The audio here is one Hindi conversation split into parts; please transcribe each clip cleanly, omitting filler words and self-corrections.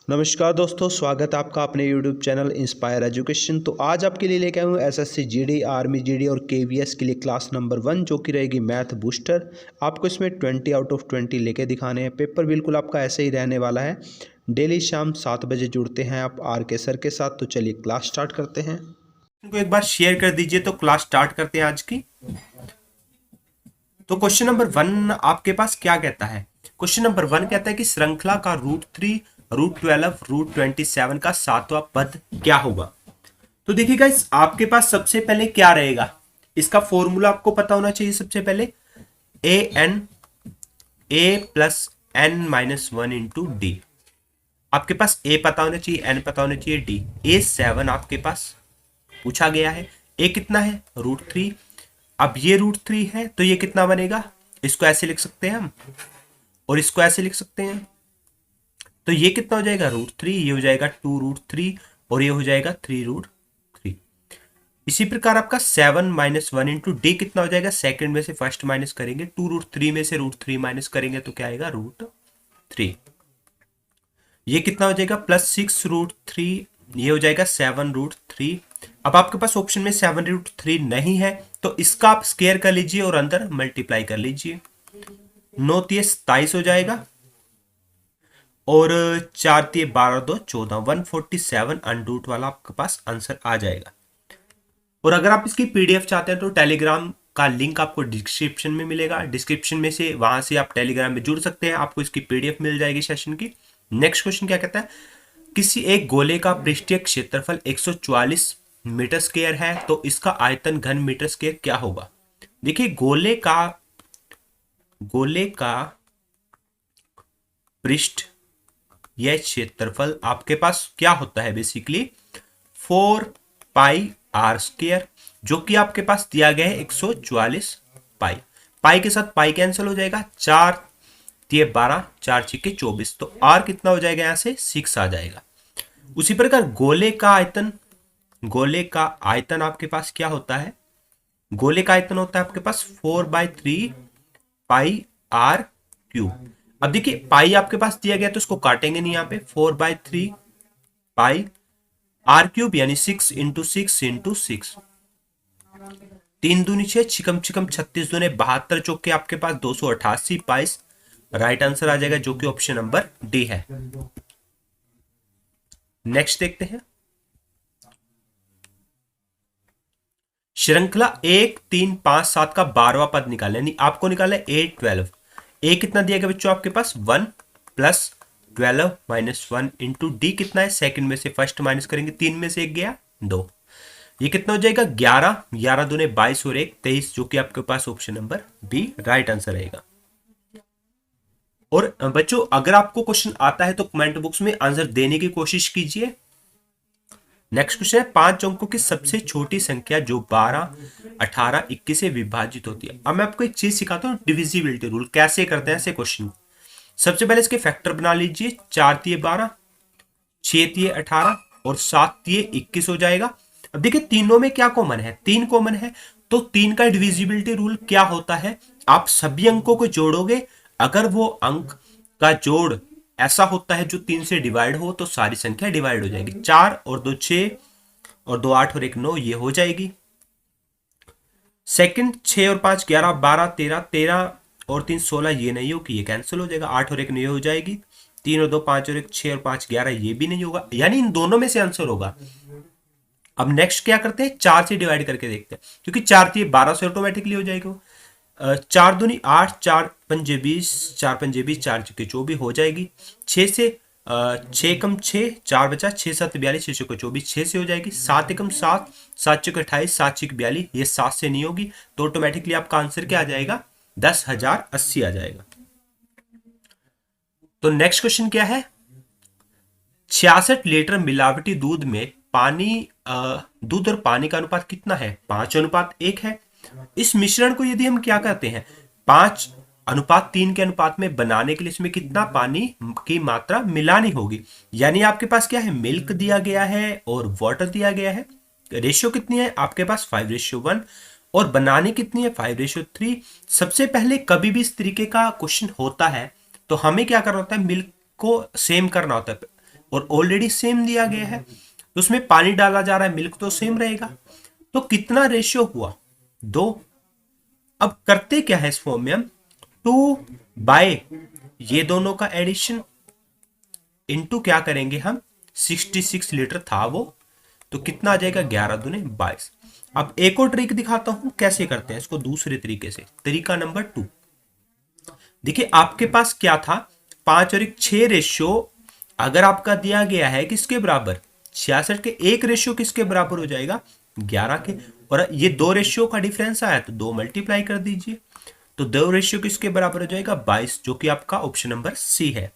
नमस्कार दोस्तों, स्वागत है आपका अपने YouTube चैनल इंस्पायर एजुकेशन। तो आज आपके लिए लेके आया हूँ एसएससी जीडी, आर्मी जीडी और केवीएस के लिए क्लास नंबर 1 जो कि रहेगी मैथ बूस्टर। आपको इसमें 20 आउट ऑफ 20 लेके दिखाने हैं। पेपर बिल्कुल आपका ऐसे ही रहने वाला है। डेली शाम 7 बजे जुड़ते हैं आप आर के सर के साथ। तो चलिए क्लास स्टार्ट करते हैं। को एक बार शेयर कर दीजिए तो क्लास स्टार्ट करते हैं आज की। तो क्वेश्चन नंबर 1 आपके पास क्या कहता है? क्वेश्चन नंबर 1 कहता है कि श्रृंखला का √3, √12, √27 का 7वां पद क्या होगा? तो देखिए गाइस, आपके पास सबसे पहले क्या रहेगा, इसका फॉर्मूला आपको पता होना चाहिए। सबसे पहले a plus n minus 1 into D. आपके पास a पता होना चाहिए, n पता होना चाहिए, d। a7 आपके पास पूछा गया है। a कितना है? √3। अब ये √3 है तो ये कितना बनेगा? इसको ऐसे लिख सकते हैं हम और इसको ऐसे लिख सकते हैं। तो ये कितना हो जाएगा? √3। ये हो जाएगा 2√3 और ये हो जाएगा 3√3। इसी प्रकार आपका 7 माइनस 1 इंटू डी कितना हो जाएगा? सेकंड में से फर्स्ट माइनस करेंगे, 2√3 में से √3 माइनस करेंगे तो क्या आएगा? √3। ये कितना हो जाएगा? +6√3। ये हो जाएगा 7√3। अब आपके पास ऑप्शन में 7√3 नहीं है तो इसका आप स्क्वायर कर लीजिए और अंदर मल्टीप्लाई कर लीजिए। 9 तिये 27 हो जाएगा और 4 तिये 12 2 14, 147 अनरूट वाला आपके पास आंसर आ जाएगा। और अगर आप इसकी पीडीएफ चाहते हैं तो टेलीग्राम का लिंक आपको डिस्क्रिप्शन में मिलेगा। डिस्क्रिप्शन में से वहां से आप टेलीग्राम में जुड़ सकते हैं, आपको इसकी पीडीएफ मिल जाएगी सेशन की। नेक्स्ट क्वेश्चन क्या कहता है? किसी एक गोले का पृष्ठीय क्षेत्रफल 144 मीटर स्क्वायर है तो इसका आयतन घन मीटर स्क्वायर क्या होगा? देखिए, गोले का पृष्ठ यह क्षेत्रफल आपके पास क्या होता है? बेसिकली 4πr², जो कि आपके पास दिया गया है 144 पाई। पाई के साथ पाई कैंसिल हो जाएगा, 4 तिये 12, 4 छिके 24। तो r कितना हो जाएगा? यहां से 6 आ जाएगा। उसी प्रकार गोले का आयतन आपके पास क्या होता है? गोले का आयतन होता है आपके पास 4/3 पाई r क्यूब। अब देखिए, पाई आपके पास दिया गया तो उसको काटेंगे नहीं, यहाँ पे 4/3 पाई r क्यूब यानी 6 इंटू 6 इंटू 6। 3 दूनी 6, छिकम छिकम 36 दूने 72, चौके आपके पास 288 पाई। राइट आंसर आ जाएगा जो कि ऑप्शन नंबर डी है। नेक्स्ट देखते हैं। श्रृंखला 1 3 5 7 का 12वां पद निकालें, यानी आपको निकालना है a12। a कितना दिया गया बच्चों? आपके पास 1 प्लस 12 माइनस 1 इंटू डी कितना है? सेकंड में से फर्स्ट माइनस करेंगे, 3 में से 1 गया 2। ये कितना हो जाएगा? 11, 11 दूने 22 और 1 23, जो कि आपके पास option number B right answer रहेगा। और बच्चों, अगर आपको क्वेश्चन आता है तो कमेंट बॉक्स में आंसर देने की कोशिश कीजिए। नेक्स्ट क्वेश्चन है, 5 अंकों की सबसे छोटी संख्या जो 12, 18, 21 से विभाजित होती है। अब मैं आपको एक चीज सिखाता हूँ, डिविजिबिलिटी रूल कैसे करते हैं ऐसे क्वेश्चन। सबसे पहले इसके फैक्टर बना लीजिए। 4 तिये 12, 6 तिये 18 और 7 तिये 21 हो जाएगा। अब देखिए, तीनों में क्या कॉमन है? 3 कॉमन है। तो 3 का डिविजिबिलिटी रूल क्या होता है? आप सभी अंकों को जोड़ोगे, अगर वो अंक का जोड़ ऐसा होता है जो 3 से डिवाइड हो तो सारी संख्या डिवाइड हो जाएगी। 4 और 2 6 और 2 8 और 1 9, ये हो जाएगी। सेकंड 6 और 5 11, 12 13, 13 और 3 16, ये नहीं होगी, ये कैंसिल हो जाएगा। 8 और 1 9 हो जाएगी। 3 और 2 5 और 1 6 और 5 11, ये भी नहीं होगा, यानी इन दोनों में से आंसर होगा। अब नेक्स्ट क्या करते हैं? 4 से डिवाइड करके देखते हैं, क्योंकि 4 तिये 12 से ऑटोमेटिकली हो जाएगा। 4 दूनी 8, 4 पंजे 20, 4 पंजे 20, 4 छिके 24 हो जाएगी। 6 से 6 कम 6, 4 बचा, 6 7 42, 6 छिके 24, 6 से हो जाएगी। 7 एकम 7, 7 छिके 28, 7 छिके 42, ये 7 से नहीं होगी, तो ऑटोमेटिकली आपका आंसर क्या आ जाएगा? 10,080 आ जाएगा। तो नेक्स्ट क्वेश्चन क्या है? 66 लीटर मिलावटी दूध में दूध और पानी का अनुपात कितना है? 5:1 है। इस मिश्रण को यदि हम क्या कहते हैं, 5:3 के अनुपात में बनाने के लिए इसमें कितना पानी की मात्रा मिलानी होगी? यानी आपके पास क्या है? मिल्क दिया गया है और वाटर दिया गया है। रेशियो कितनी है आपके पास? 5:1। और बनाने कितनी है? 5:3। सबसे पहले कभी भी इस तरीके का क्वेश्चन होता है तो हमें क्या करना होता है? मिल्क को सेम करना होता है। और ऑलरेडी सेम दिया गया है, तो उसमें पानी डाला जा रहा है, मिल्क तो सेम रहेगा। तो कितना रेशियो हुआ? 2। अब करते क्या है इस फॉर्म में हम, 2 बाय ये दोनों का एडिशन इनटू क्या करेंगे हम, 66 लीटर था वो, तो कितना आ जाएगा, 11 दूने 22। अब एक और ट्रिक दिखाता हूं कैसे करते हैं इसको दूसरे तरीके से। तरीका नंबर 2, देखिए आपके पास क्या था, 5 और 1 6 रेशियो अगर आपका दिया गया है किसके बराबर, 66 के, एक रेशियो किसके बराबर हो जाएगा, 11 के। और ये 2 रेशियो का डिफरेंस आया तो 2 मल्टीप्लाई कर दीजिए, तो 2 रेशियो किसके बराबर हो जाएगा, 22, जो कि आपका ऑप्शन नंबर सी है।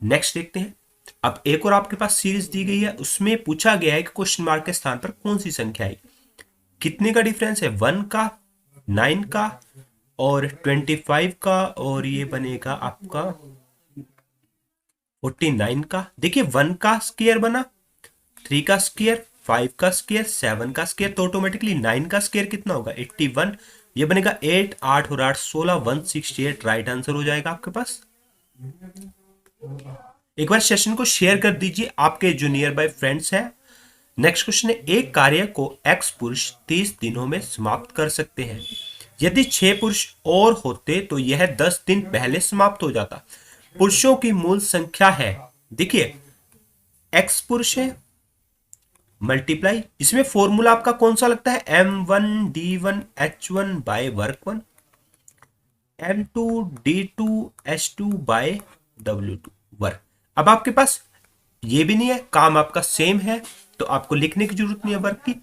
नेक्स्ट देखते हैं। अब एक और आपके पास सीरीज दी गई है, उसमें पूछा गया है कि क्वेश्चन मार्क के स्थान पर कौन सी संख्या है, कितने का डिफरेंस है, 1 का, 9 का और 25 का, और ये बनेगा आपका 49 का। देखिए 1 का स्क्वायर बना, 3 का स्क्वायर, 5 का स्क्वायर, 7 का स्क्वायर, तो ऑटोमेटिकली 9 का स्क्वायर कितना होगा, 81। ये बनेगा 8, 8 और 8 16, 168 राइट आंसर हो जाएगा आपके पास। एक बार सेशन को शेयर कर दीजिए आपके जो नियर बाय फ्रेंड्स हैं। नेक्स्ट क्वेश्चन है, एक कार्य को x पुरुष 30 दिनों में समाप्त कर सकते हैं, यदि 6 पुरुष और होते तो यह 10 दिन पहले समाप्त हो जाता। पुरुषों की मूल संख्या है, देखिए x पुरुष है मल्टीप्लाई, इसमें फॉर्मूला आपका कौन सा लगता है, M1D1H1 by work 1, M2D2H2 bye W2 work. अब आपके पास ये भी नहीं है, काम आपका सेम है तो आपको लिखने की जरूरत नहीं है वर्क की।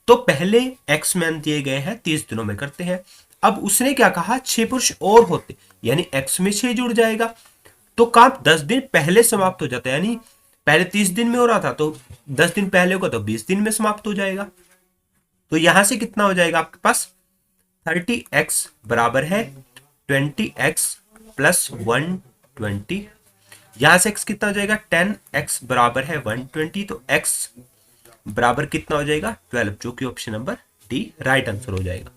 तो पहले एक्स मैन दिए गए हैं 30 दिनों में करते हैं। अब उसने क्या कहा, 6 पुरुष और होते, यानी एक्स में 6 जुड़ जाएगा, तो काम 10 दिन पहले समाप्त हो जाता है, यानी पहले 30 दिन में हो रहा था तो 10 दिन पहले होगा तो 20 दिन में समाप्त हो जाएगा। तो यहां से कितना हो जाएगा आपके पास, 30x बराबर है 20x प्लस 120, यहां से x कितना हो जाएगा, 10x बराबर है 120, तो x बराबर कितना हो जाएगा, 12, जो कि option number D right answer हो जाएगा।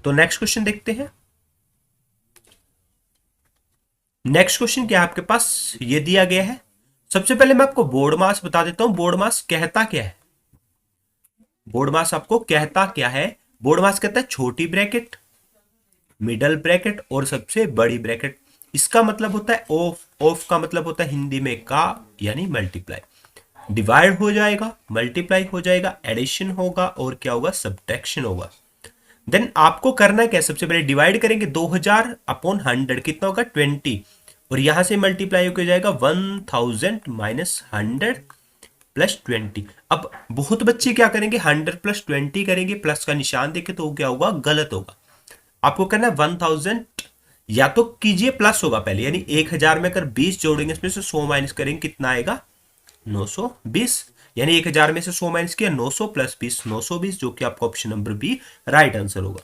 तो नेक्स्ट क्वेश्चन देखते हैं। नेक्स्ट क्वेश्चन क्या है आपके पास, ये दिया गया है। सबसे पहले मैं आपको बोर्ड मास बता देता हूं, बोर्ड मास कहता क्या है। बोर्ड मास आपको कहता क्या है, बोर्ड मास कहता है छोटी ब्रैकेट, मिडल ब्रैकेट और सबसे बड़ी ब्रैकेट। इसका मतलब होता है ऑफ, ऑफ का मतलब होता है हिंदी में का, यानी मल्टीप्लाई, डिवाइड हो जाएगा, मल्टीप्लाई हो जाएगा, एडिशन होगा और क्या होगा, सब्ट्रैक्शन होगा। देन आपको करना क्या है, सबसे पहले डिवाइड करेंगे 2000 अपॉन 100, कितना होगा 20, और यहां से मल्टीप्लाई हो जाएगा 1000 माइनस 100 प्लस 20। अब बहुत बच्चे क्या करेंगे, 100 प्लस 20 करेंगे, प्लस का निशान देखे तो क्या होगा, गलत होगा। आपको करना है 1000, या तो कीजिए प्लस होगा पहले, यानी 1000 में अगर 20 जोड़ेंगे इसमें से 100 माइनस करेंगे कितना आएगा, 920, यानी 1000 में से 100 माइनस किया 900 प्लस 20 920, जो कि आपका option number B right answer होगा।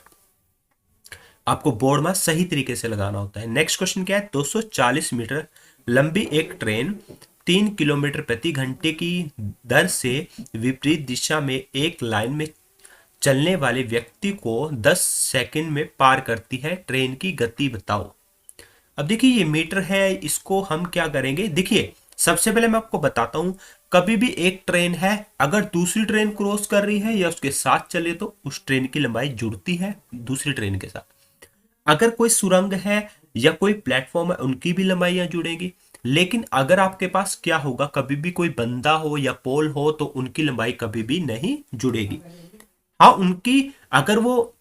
आपको बोर्ड में सही तरीके से लगाना होता है। नेक्स्ट क्वेश्चन क्या है, 240 मीटर लंबी एक ट्रेन 3 किलोमीटर प्रति घंटे की दर से विपरीत दिशा में एक लाइन में चलने वाले व्यक्ति को 10 सेकंड में पार करती है, ट्रेन की गति बताओ। अब देखिए ये मीटर है, इसको हम क्या करेंगे, देखिए सबसे पहले मैं आपको बताता हूं, कभी भी एक ट्रेन है अगर दूसरी ट्रेन क्रॉस कर रही है या उसके साथ चले तो उस ट्रेन की लंबाई जुड़ती है दूसरी ट्रेन के साथ। अगर कोई सुरंग है या कोई प्लेटफॉर्म है उनकी भी लंबाइयां जुड़ेंगी। लेकिन अगर आपके पास क्या होगा, कभी भी कोई बंदा हो या पोल हो तो उनकी लंबाई कभी भी नहीं जुड़ेगी। हाँ उनकी, अगर वो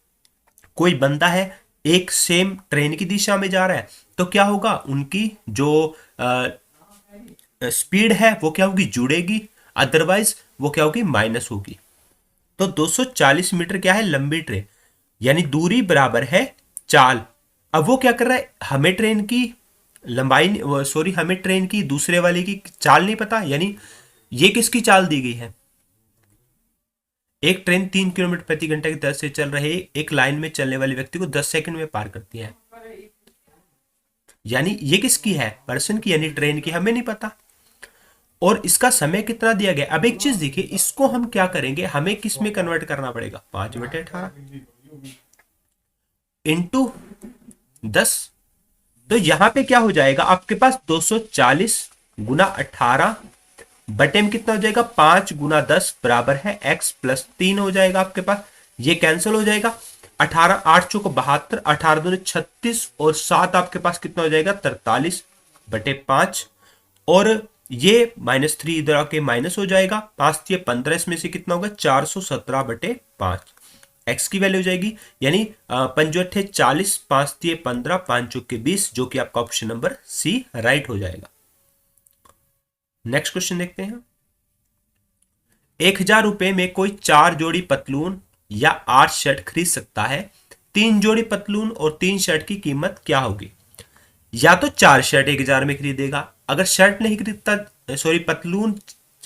कोई बंदा है एक सेम ट्रेन की दिशा में जा रहा है तो क्या होगा, उनकी जो स्पीड है वो क्या होगी, जुड़ेगी, अदरवाइज वो क्या होगी, माइनस होगी। तो 240 मीटर क्या है, लंबी ट्रेन, यानी दूरी बराबर है चाल। अब वो क्या कर रहा है, हमें ट्रेन की लंबाई, सॉरी हमें ट्रेन की दूसरे वाले की चाल नहीं पता, यानी ये किसकी चाल दी गई है, एक ट्रेन 3 किलोमीटर प्रति घंटे की दर से चल रहे एक लाइन में चलने वाले व्यक्ति को 10 सेकंड में पार करती है, यानी ये किसकी है, पर्सन की, यानी ट्रेन की, हमें नहीं पता। और इसका समय कितना दिया गया। अब एक चीज देखिए, इसको हम क्या करेंगे, हमें किस में कन्वर्ट करना पड़ेगा, 5/18 इंटू 10, तो यहां पे क्या हो जाएगा आपके पास 240 गुना 18 बटे में कितना हो जाएगा 5 गुना 10 बराबर है x प्लस 3 हो जाएगा आपके पास। ये कैंसिल हो जाएगा। 18 8 चौको 72, 18 दूनी 36 और 7 आपके पास कितना हो जाएगा 43 बटे 5। और ये -3 इधर आके माइनस हो जाएगा। 5 ये 15, इसमें से कितना होगा 417 बटे 5। x की वैल्यू हो जाएगी यानी 5 8 40, 5 ये 15, 5 चौके 20, जो कि आपका ऑप्शन नंबर सी राइट हो जाएगा। नेक्स्ट क्वेश्चन देखते हैं। 1000 रुपए में कोई 4 जोड़ी पतलून या 8 शर्ट खरीद सकता है। 3 जोड़ी पतलून और 3 शर्ट की कीमत क्या होगी? या तो 4 शर्ट 1000 में खरीदेगा, अगर शर्ट नहीं खरीदता, सॉरी पतलून,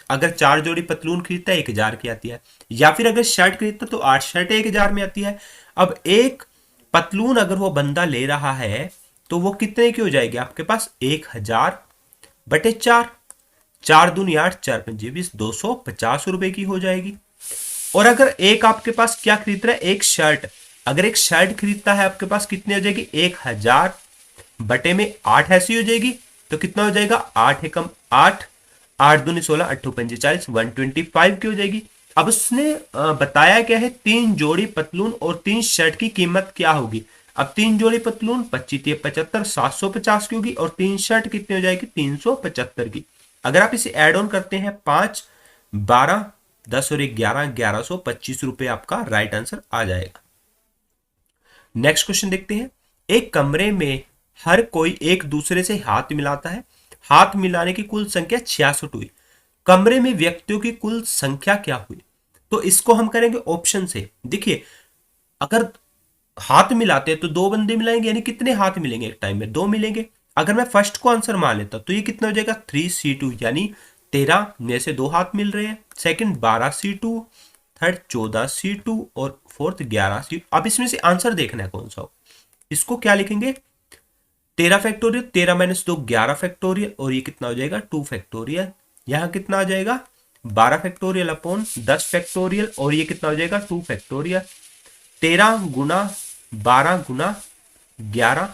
अगर 4 जोड़ी पतलून खरीदता है 1000 की आती है, या फिर अगर शर्ट खरीदता तो 8 शर्ट 1000 में आती है। अब एक पतलून अगर वो बंदा ले रहा है तो वो कितने की हो जाएगी आपके पास 1000 बटे 4, 4 दूनी 8, 4 पंजे 20, 250 रुपए की हो जाएगी। और अगर एक आपके पास क्या खरीद रहा है एक शर्ट, अगर एक शर्ट खरीदता है आपके पास कितनी हो जाएगी 1000 बटे में 8 ऐसी हो जाएगी, तो कितना हो जाएगा 8 एकम 8, 8 दूनी 16, 8 पंजे 40, 125 की हो जाएगी। अब उसने बताया क्या है 3 जोड़ी पतलून और 3 शर्ट की कीमत क्या होगी। अब 3 जोड़ी पतलून 25 75, 750 की होगी, और 3 शर्ट कितनी हो जाएगी 375 की। अगर आप इसे ऐड ऑन करते हैं 5 12 10 और 11 1125 रुपए आपका राइट आंसर आ जाएगा। नेक्स्ट क्वेश्चन देखते हैं। एक कमरे में हर कोई एक दूसरे से हाथ मिलाता है। हाथ मिलाने की कुल संख्या 66 हुई। कमरे में व्यक्तियों की कुल संख्या क्या हुई? तो इसको हम करेंगे ऑप्शन से। देखिए अगर हाथ मिलाते हैं तो 2 बंदे मिलाएंगे, यानी कितने हाथ मिलेंगे एक टाइम में 2 मिलेंगे। अगर मैं फर्स्ट को आंसर मान लेता तो ये कितना हो जाएगा 3C2, यानी 13 में से 2 हाथ मिल रहे हैं। सेकंड 12C2, थर्ड 14C2 और फोर्थ 11C2। अब इसमें से आंसर देखना है कौन सा हो। इसको क्या लिखेंगे 13 फैक्टोरियल, 13 माइनस 2 11 फैक्टोरियल, और ये कितना हो जाएगा 2 फैक्टोरियल। यहां कितना आ जाएगा 12 फैक्टोरियल अपॉन 10 फैक्टोरियल, और ये कितना हो जाएगा 2 फैक्टोरियल। 13 गुना 12 गुना 11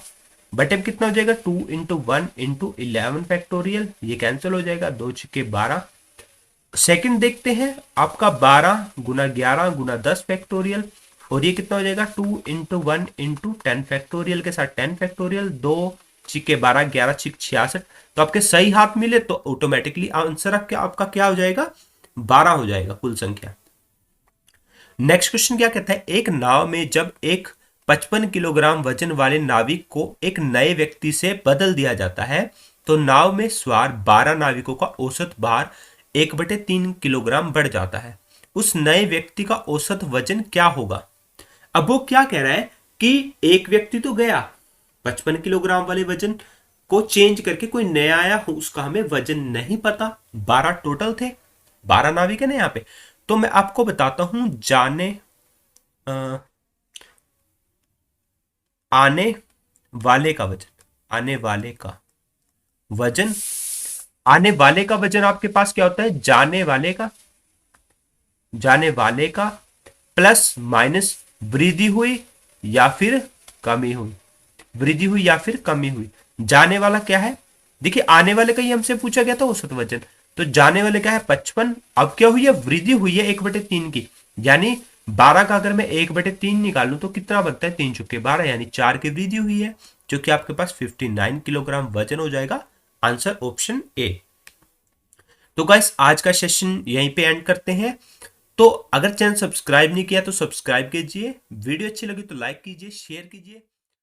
बटे में कितना हो जाएगा 2 इंटू 1 इंटू 11 फैक्टोरियल, ये कैंसिल हो जाएगा 2 छक्के 12। सेकंड देखते हैं आपका 12 गुना 11 गुना 10 फैक्टोरियल, और ये कितना हो जाएगा 2 इंटू 1 इंटू 10 फैक्टोरियल के साथ 10 फैक्टोरियल, 2 छिके 12 11 छिक 66। तो आपके सही हाथ मिले तो ऑटोमेटिकली आंसर आपका क्या हो जाएगा 12 हो जाएगा कुल संख्या। नेक्स्ट क्वेश्चन क्या कहता है। एक नाव में जब एक 55 किलोग्राम वजन वाले नाविक को एक नए व्यक्ति से बदल दिया जाता है तो नाव में सवार 12 नाविकों का औसत भार 1/3 किलोग्राम बढ़ जाता है। उस नए व्यक्ति का औसत वजन क्या होगा? अब वो क्या कह रहा है कि एक व्यक्ति तो गया 55 किलोग्राम वाले वजन को चेंज करके कोई नया आया, उसका हमें वजन नहीं पता। 12 टोटल थे, 12 नाविक है ना यहाँ पे। तो मैं आपको बताता हूं आने वाले का वजन, आने वाले का वजन, आने वाले का वजन आपके पास क्या होता है जाने वाले का प्लस माइनस वृद्धि हुई या फिर कमी हुई, वृद्धि हुई या फिर कमी हुई। जाने वाला क्या है, देखिए आने वाले का ही हमसे पूछा गया था औसत वजन, तो जाने वाले क्या है 55। अब क्या हुई है वृद्धि हुई है 1/3 की, यानी 12 का अगर मैं 1/3 निकालूं तो कितना बनता है 3 चुके 12, यानी 4 की वृद्धि हुई है, जो कि आपके पास 59 किलोग्राम वजन हो जाएगा। Answer option A. तो गाइस आज का सेशन यहीं पे एंड करते हैं। तो अगर चैनल सब्सक्राइब नहीं किया तो सब्सक्राइब कीजिए, वीडियो अच्छी लगी तो लाइक कीजिए, शेयर कीजिए।